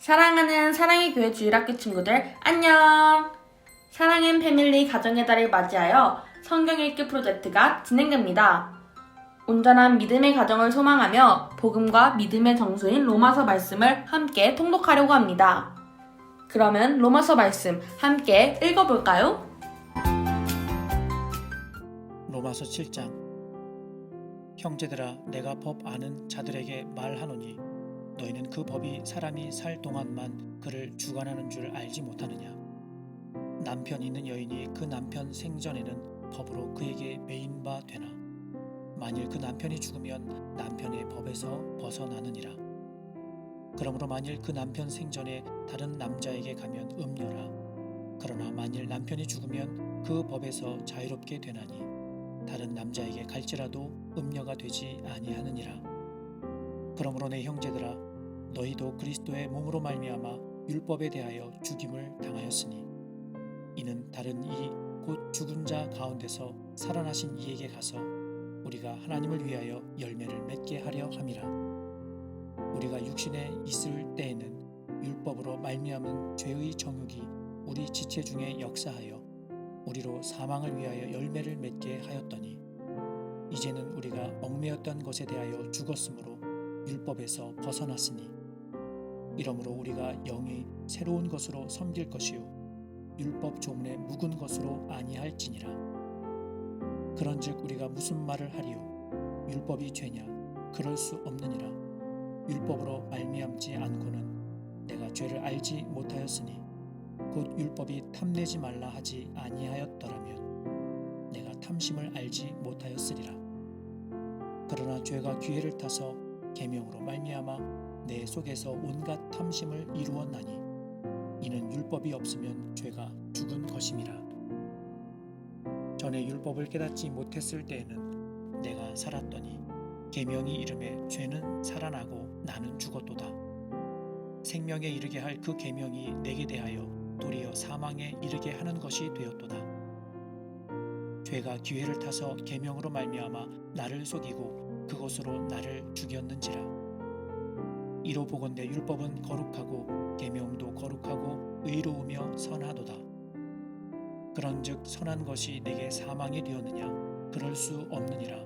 사랑하는 사랑의 교회 주일학교 친구들 안녕! 사랑의 패밀리 가정의 달을 맞이하여 성경 읽기 프로젝트가 진행됩니다. 온전한 믿음의 가정을 소망하며 복음과 믿음의 정수인 로마서 말씀을 함께 통독하려고 합니다. 그러면 로마서 말씀 함께 읽어볼까요? 로마서 7장. 형제들아, 내가 법 아는 자들에게 말하노니 너희는 그 법이 사람이 살 동안만 그를 주관하는 줄 알지 못하느냐. 남편 있는 여인이 그 남편 생전에는 법으로 그에게 매인 바 되나. 만일 그 남편이 죽으면 남편의 법에서 벗어나느니라. 그러므로 만일 그 남편 생전에 다른 남자에게 가면 음녀라. 그러나 만일 남편이 죽으면 그 법에서 자유롭게 되나니 다른 남자에게 갈지라도 음녀가 되지 아니하느니라. 그러므로 내 형제들아, 너희도 그리스도의 몸으로 말미암아 율법에 대하여 죽임을 당하였으니 이는 다른 이 곧 죽은 자 가운데서 살아나신 이에게 가서 우리가 하나님을 위하여 열매를 맺게 하려 함이라. 우리가 육신에 있을 때에는 율법으로 말미암은 죄의 정욕이 우리 지체 중에 역사하여 우리로 사망을 위하여 열매를 맺게 하였더니 이제는 우리가 얽매였던 것에 대하여 죽었으므로 율법에서 벗어났으니 이러므로 우리가 영이 새로운 것으로 섬길 것이요 율법 조문에 묵은 것으로 아니할지니라. 그런즉 우리가 무슨 말을 하리요? 율법이 죄냐? 그럴 수 없느니라. 율법으로 말미암지 않고는 내가 죄를 알지 못하였으니 곧 율법이 탐내지 말라 하지 아니하였더라면 내가 탐심을 알지 못하였으리라. 그러나 죄가 기회를 타서 계명으로 말미암아 내 속에서 온갖 탐심을 이루었나니 이는 율법이 없으면 죄가 죽은 것임이라. 전에 율법을 깨닫지 못했을 때에는 내가 살았더니 계명이 이름에 죄는 살아나고 나는 죽었도다. 생명에 이르게 할 그 계명이 내게 대하여 도리어 사망에 이르게 하는 것이 되었도다. 죄가 기회를 타서 계명으로 말미암아 나를 속이고 그것으로 나를 죽였는지라. 이로 보건대 율법은 거룩하고 계명도 거룩하고 의로우며 선하도다. 그런즉 선한 것이 내게 사망이 되었느냐? 그럴 수 없느니라.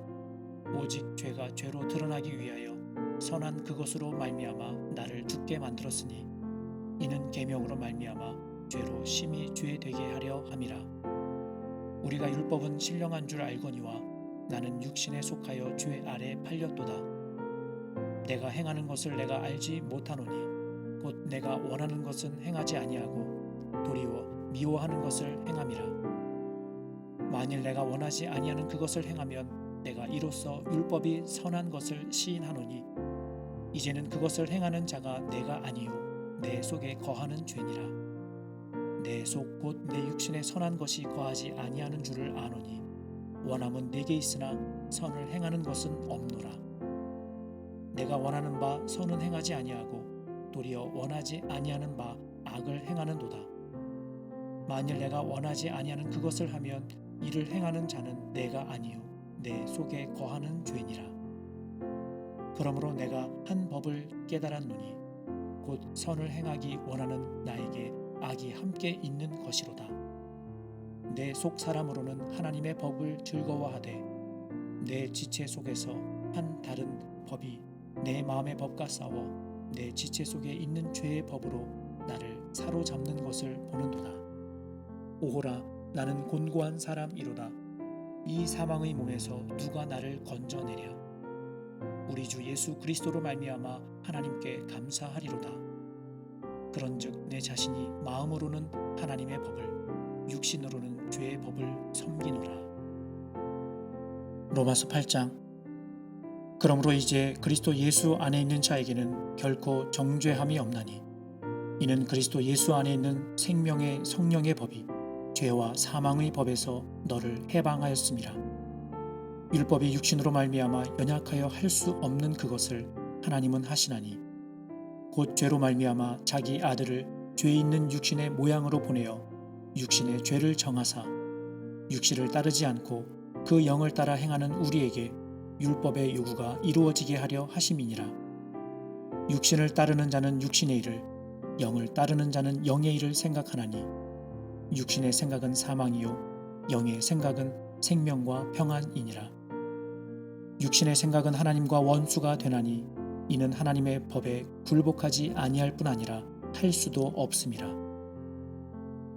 오직 죄가 죄로 드러나기 위하여 선한 그것으로 말미암아 나를 죽게 만들었으니 이는 계명으로 말미암아 죄로 심히 죄되게 하려 함이라. 우리가 율법은 신령한 줄 알거니와 나는 육신에 속하여 죄 아래 팔렸도다. 내가 행하는 것을 내가 알지 못하노니 곧 내가 원하는 것은 행하지 아니하고 도리어 미워하는 것을 행함이라. 만일 내가 원하지 아니하는 그것을 행하면 내가 이로써 율법이 선한 것을 시인하노니 이제는 그것을 행하는 자가 내가 아니요 내 속에 거하는 죄니라. 내 속 곧 내 육신에 선한 것이 거하지 아니하는 줄을 아노니 원함은 내게 있으나 선을 행하는 것은 없노라. 내가 원하는 바 선은 행하지 아니하고 도리어 원하지 아니하는 바 악을 행하는도다. 만일 내가 원하지 아니하는 그것을 하면 이를 행하는 자는 내가 아니요 내 속에 거하는 죄니라. 그러므로 내가 한 법을 깨달았노니 곧 선을 행하기 원하는 나에게 악이 함께 있는 것이로다. 내 속 사람으로는 하나님의 법을 즐거워하되 내 지체 속에서 한 다른 법이 내 마음의 법과 싸워 내 지체 속에 있는 죄의 법으로 나를 사로잡는 것을 보는도다. 오호라, 나는 곤고한 사람이로다. 이 사망의 몸에서 누가 나를 건져내랴. 우리 주 예수 그리스도로 말미암아 하나님께 감사하리로다. 그런즉 내 자신이 마음으로는 하나님의 법을 육신으로는 죄의 법을 섬기노라. 로마서 8장. 그러므로 이제 그리스도 예수 안에 있는 자에게는 결코 정죄함이 없나니 이는 그리스도 예수 안에 있는 생명의 성령의 법이 죄와 사망의 법에서 너를 해방하였음이라. 율법이 육신으로 말미암아 연약하여 할 수 없는 그것을 하나님은 하시나니 곧 죄로 말미암아 자기 아들을 죄 있는 육신의 모양으로 보내어 육신의 죄를 정하사 육신을 따르지 않고 그 영을 따라 행하는 우리에게 율법의 요구가 이루어지게 하려 하심이니라. 육신을 따르는 자는 육신의 일을, 영을 따르는 자는 영의 일을 생각하나니 육신의 생각은 사망이요 영의 생각은 생명과 평안이니라. 육신의 생각은 하나님과 원수가 되나니 이는 하나님의 법에 굴복하지 아니할 뿐 아니라 할 수도 없음이라.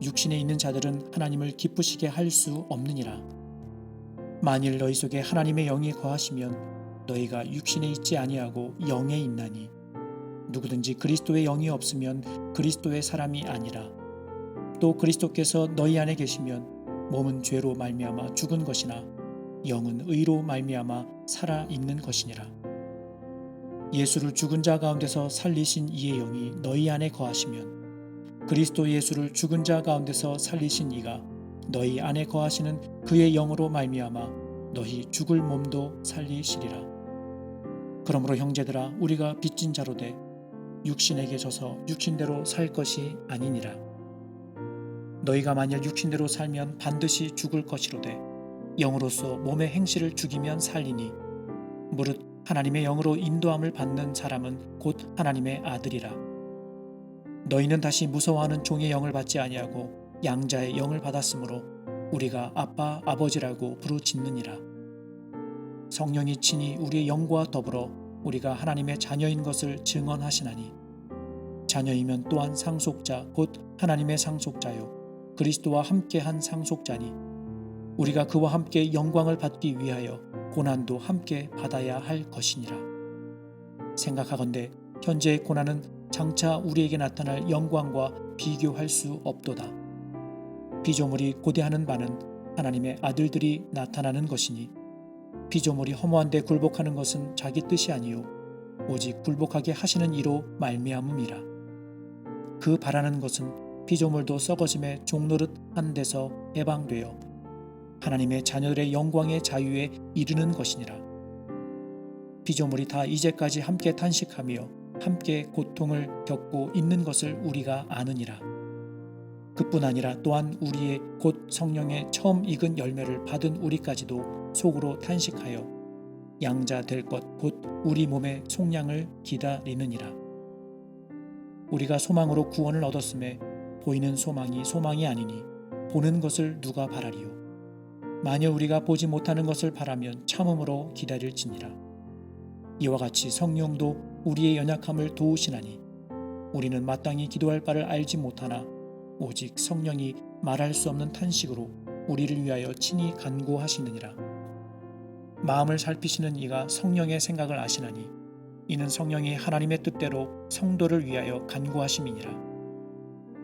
육신에 있는 자들은 하나님을 기쁘시게 할 수 없느니라. 만일 너희 속에 하나님의 영이 거하시면 너희가 육신에 있지 아니하고 영에 있나니 누구든지 그리스도의 영이 없으면 그리스도의 사람이 아니라. 또 그리스도께서 너희 안에 계시면 몸은 죄로 말미암아 죽은 것이나 영은 의로 말미암아 살아 있는 것이니라. 예수를 죽은 자 가운데서 살리신 이의 영이 너희 안에 거하시면 그리스도 예수를 죽은 자 가운데서 살리신 이가 너희 안에 거하시는 그의 영으로 말미암아 너희 죽을 몸도 살리시리라. 그러므로 형제들아 우리가 빚진 자로 돼 육신에게 져서 육신대로 살 것이 아니니라. 너희가 만일 육신대로 살면 반드시 죽을 것이로되 영으로서 몸의 행실을 죽이면 살리니 무릇 하나님의 영으로 인도함을 받는 사람은 곧 하나님의 아들이라. 너희는 다시 무서워하는 종의 영을 받지 아니하고 양자의 영을 받았으므로 우리가 아빠 아버지라고 부르짖느니라. 성령이 친히 우리의 영과 더불어 우리가 하나님의 자녀인 것을 증언하시나니 자녀이면 또한 상속자 곧 하나님의 상속자요 그리스도와 함께한 상속자니 우리가 그와 함께 영광을 받기 위하여 고난도 함께 받아야 할 것이니라. 생각하건대 현재의 고난은 장차 우리에게 나타날 영광과 비교할 수 없도다. 피조물이 고대하는 바는 하나님의 아들들이 나타나는 것이니 피조물이 허무한 데 굴복하는 것은 자기 뜻이 아니요 오직 굴복하게 하시는 이로 말미암음이라. 그 바라는 것은 피조물도 썩어짐의 종노릇 한 데서 해방되어 하나님의 자녀들의 영광의 자유에 이르는 것이니라. 피조물이 다 이제까지 함께 탄식하며 함께 고통을 겪고 있는 것을 우리가 아느니라. 그뿐 아니라 또한 우리의 곧 성령의 처음 익은 열매를 받은 우리까지도 속으로 탄식하여 양자 될 것 곧 우리 몸의 속량을 기다리느니라. 우리가 소망으로 구원을 얻었음에 보이는 소망이 소망이 아니니 보는 것을 누가 바라리요. 만일 우리가 보지 못하는 것을 바라면 참음으로 기다릴지니라. 이와 같이 성령도 우리의 연약함을 도우시나니 우리는 마땅히 기도할 바를 알지 못하나 오직 성령이 말할 수 없는 탄식으로 우리를 위하여 친히 간구하시느니라. 마음을 살피시는 이가 성령의 생각을 아시나니 이는 성령이 하나님의 뜻대로 성도를 위하여 간구하심이니라.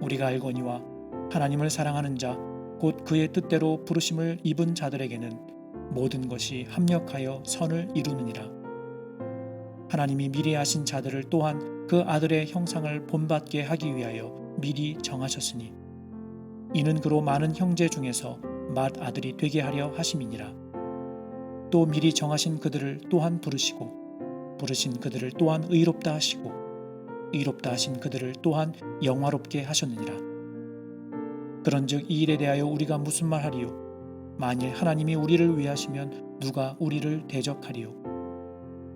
우리가 알거니와 하나님을 사랑하는 자 곧 그의 뜻대로 부르심을 입은 자들에게는 모든 것이 합력하여 선을 이루느니라. 하나님이 미리 아신 자들을 또한 그 아들의 형상을 본받게 하기 위하여 미리 정하셨으니 이는 그로 많은 형제 중에서 맏아들이 되게 하려 하심이니라. 또 미리 정하신 그들을 또한 부르시고 부르신 그들을 또한 의롭다 하시고 의롭다 하신 그들을 또한 영화롭게 하셨느니라. 그런즉 이 일에 대하여 우리가 무슨 말하리요? 만일 하나님이 우리를 위하시면 누가 우리를 대적하리요?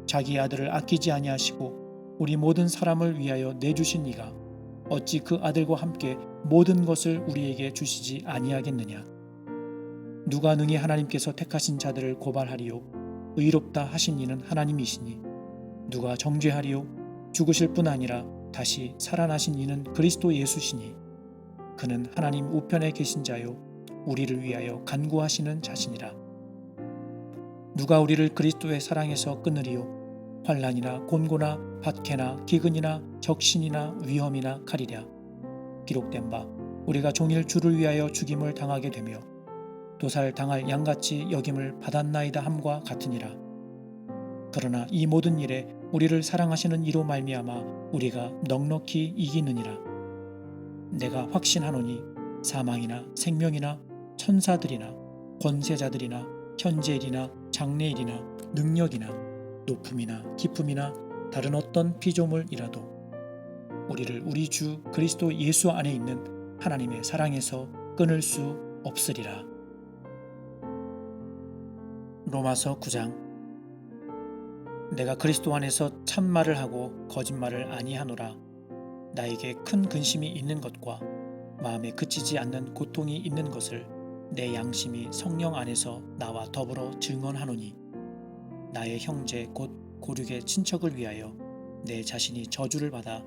자기 아들을 아끼지 아니하시고 우리 모든 사람을 위하여 내주신 이가 어찌 그 아들과 함께 모든 것을 우리에게 주시지 아니하겠느냐? 누가 능히 하나님께서 택하신 자들을 고발하리요? 의롭다 하신 이는 하나님이시니 누가 정죄하리요? 죽으실 뿐 아니라 다시 살아나신 이는 그리스도 예수시니 그는 하나님 우편에 계신 자요 우리를 위하여 간구하시는 자시니라. 누가 우리를 그리스도의 사랑에서 끊으리요? 환난이나 곤고나 박해나 기근이나 적신이나 위험이나 칼이랴. 기록된 바 우리가 종일 주를 위하여 죽임을 당하게 되며 도살 당할 양같이 여김을 받았나이다 함과 같으니라. 그러나 이 모든 일에 우리를 사랑하시는 이로 말미암아 우리가 넉넉히 이기느니라. 내가 확신하노니 사망이나 생명이나 천사들이나 권세자들이나 현재일이나 장래일이나 능력이나 높음이나 깊음이나 다른 어떤 피조물이라도 우리를 우리 주 그리스도 예수 안에 있는 하나님의 사랑에서 끊을 수 없으리라. 로마서 9장. 내가 그리스도 안에서 참말을 하고 거짓말을 아니하노라. 나에게 큰 근심이 있는 것과 마음에 그치지 않는 고통이 있는 것을 내 양심이 성령 안에서 나와 더불어 증언하노니 나의 형제 곧 고륙의 친척을 위하여 내 자신이 저주를 받아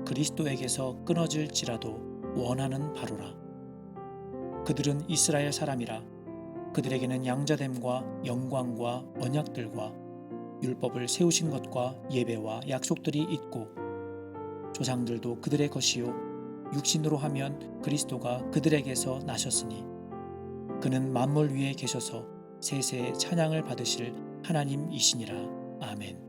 그리스도에게서 끊어질지라도 원하는 바로라. 그들은 이스라엘 사람이라. 그들에게는 양자됨과 영광과 언약들과 율법을 세우신 것과 예배와 약속들이 있고 조상들도 그들의 것이요 육신으로 하면 그리스도가 그들에게서 나셨으니 그는 만물 위에 계셔서 세세의 찬양을 받으실 하나님이시니라. 아멘.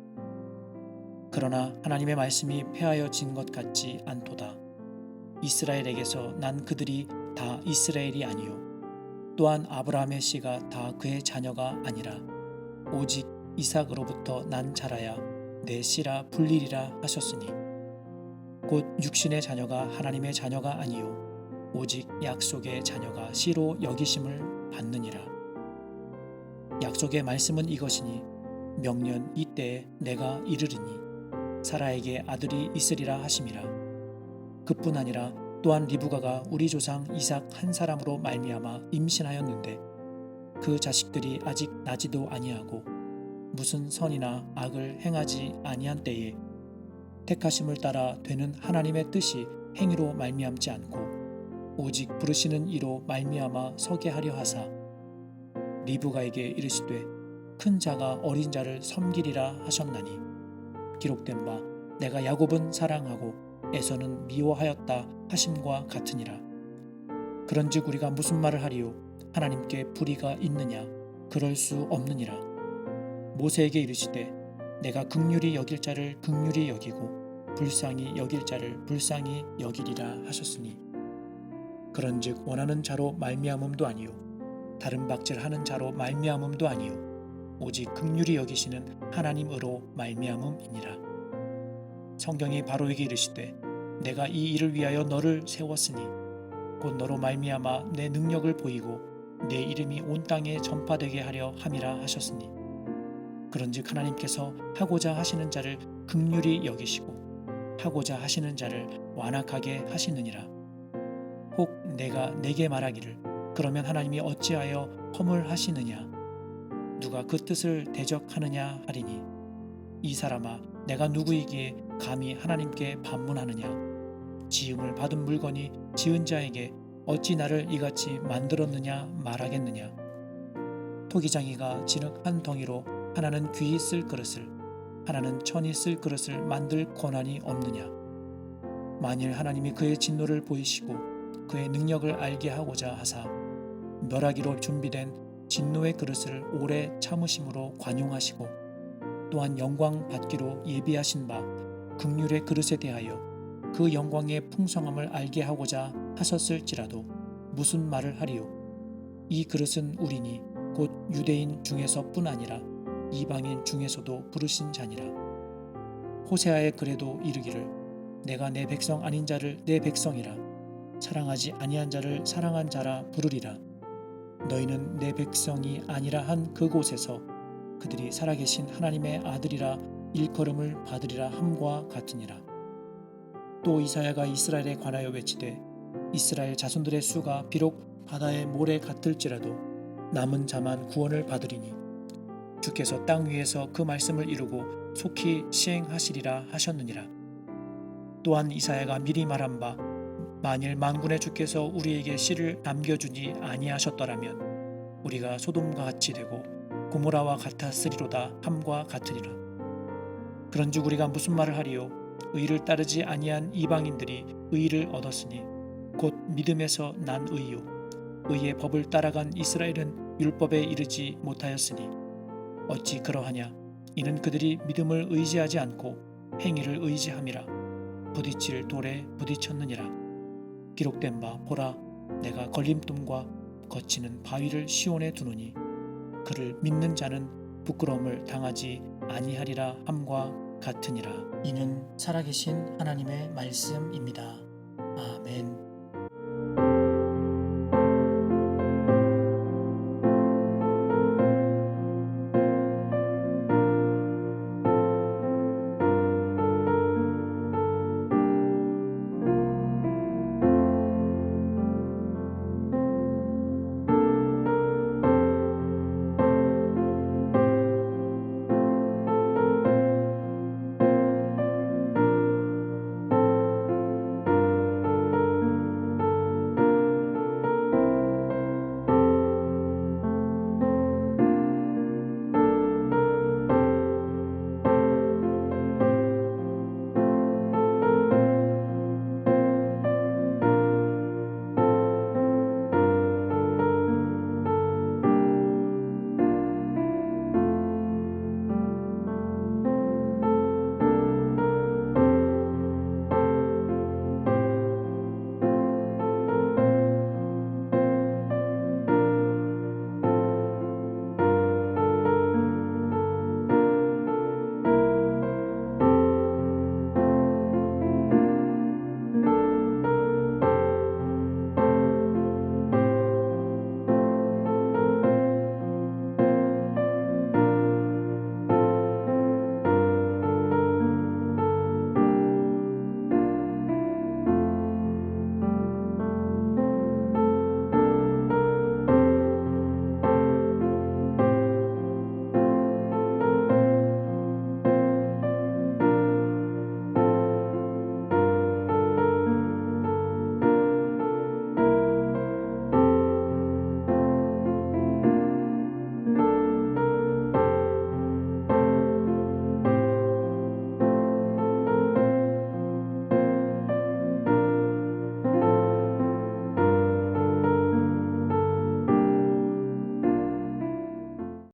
그러나 하나님의 말씀이 폐하여진 것 같지 않도다. 이스라엘에게서 난 그들이 다 이스라엘이 아니요 또한 아브라함의 씨가 다 그의 자녀가 아니라 오직 이삭으로부터 난 자라야 내 씨라 불리리라 하셨으니 곧 육신의 자녀가 하나님의 자녀가 아니요 오직 약속의 자녀가 씨로 여기심을 받느니라. 약속의 말씀은 이것이니 명년 이때에 내가 이르리니 사라에게 아들이 있으리라 하심이라. 그뿐 아니라 또한 리브가가 우리 조상 이삭 한 사람으로 말미암아 임신하였는데 그 자식들이 아직 나지도 아니하고 무슨 선이나 악을 행하지 아니한 때에 택하심을 따라 되는 하나님의 뜻이 행위로 말미암지 않고 오직 부르시는 이로 말미암아 서게 하려 하사 리브가에게 이르시되 큰 자가 어린 자를 섬기리라 하셨나니 기록된 바 내가 야곱은 사랑하고 에서는 미워하였다 하심과 같으니라. 그런즉 우리가 무슨 말을 하리요? 하나님께 불의가 있느냐? 그럴 수 없느니라. 모세에게 이르시되 내가 긍휼히 여길 자를 긍휼히 여기고 불쌍히 여길 자를 불쌍히 여기리라 하셨으니 그런즉 원하는 자로 말미암음도 아니요 다른 박질하는 자로 말미암음도 아니요 오직 긍휼히 여기시는 하나님으로 말미암음이니라. 성경이 바로에게 이르시되 내가 이 일을 위하여 너를 세웠으니 곧 너로 말미암아 내 능력을 보이고 내 이름이 온 땅에 전파되게 하려 함이라 하셨으니 그런즉 하나님께서 하고자 하시는 자를 긍휼히 여기시고 하고자 하시는 자를 완악하게 하시느니라. 혹 내가 내게 말하기를 그러면 하나님이 어찌하여 허물하시느냐 누가 그 뜻을 대적하느냐 하리니 이 사람아 내가 누구이기에 감히 하나님께 반문하느냐 지음을 받은 물건이 지은 자에게 어찌 나를 이같이 만들었느냐 말하겠느냐 토기장이가 진흙 한 덩이로 하나는 귀히 쓸 그릇을 하나는 천이 쓸 그릇을 만들 권한이 없느냐 만일 하나님이 그의 진노를 보이시고 그의 능력을 알게 하고자 하사 멸하기로 준비된 진노의 그릇을 오래 참으심으로 관용하시고 또한 영광 받기로 예비하신 바 긍휼의 그릇에 대하여 그 영광의 풍성함을 알게 하고자 하셨을지라도 무슨 말을 하리요? 이 그릇은 우리니 곧 유대인 중에서뿐 아니라 이방인 중에서도 부르신 자니라. 호세아의 글에도 이르기를 내가 내 백성 아닌 자를 내 백성이라 사랑하지 아니한 자를 사랑한 자라 부르리라. 너희는 내 백성이 아니라 한 그곳에서 그들이 살아계신 하나님의 아들이라 일컬음을 받으리라 함과 같으니라. 또 이사야가 이스라엘에 관하여 외치되 이스라엘 자손들의 수가 비록 바다의 모래 같을지라도 남은 자만 구원을 받으리니 주께서 땅 위에서 그 말씀을 이루고 속히 시행하시리라 하셨느니라. 또한 이사야가 미리 말한 바 만일 만군의 주께서 우리에게 씨를 남겨주지 아니하셨더라면 우리가 소돔과 같이 되고 고모라와 같았으리로다 함과 같으리라. 그런즉 우리가 무슨 말을 하리요? 의를 따르지 아니한 이방인들이 의를 얻었으니 곧 믿음에서 난 의요 의의 법을 따라간 이스라엘은 율법에 이르지 못하였으니 어찌 그러하냐? 이는 그들이 믿음을 의지하지 않고 행위를 의지함이라 부딪힐 돌에 부딪혔느니라. 기록된 바 보라 내가 걸림돌과 거치는 바위를 시온에 두노니 그를 믿는 자는 부끄러움을 당하지 아니하리라 함과 같으니라. 이는 살아계신 하나님의 말씀입니다. 아멘.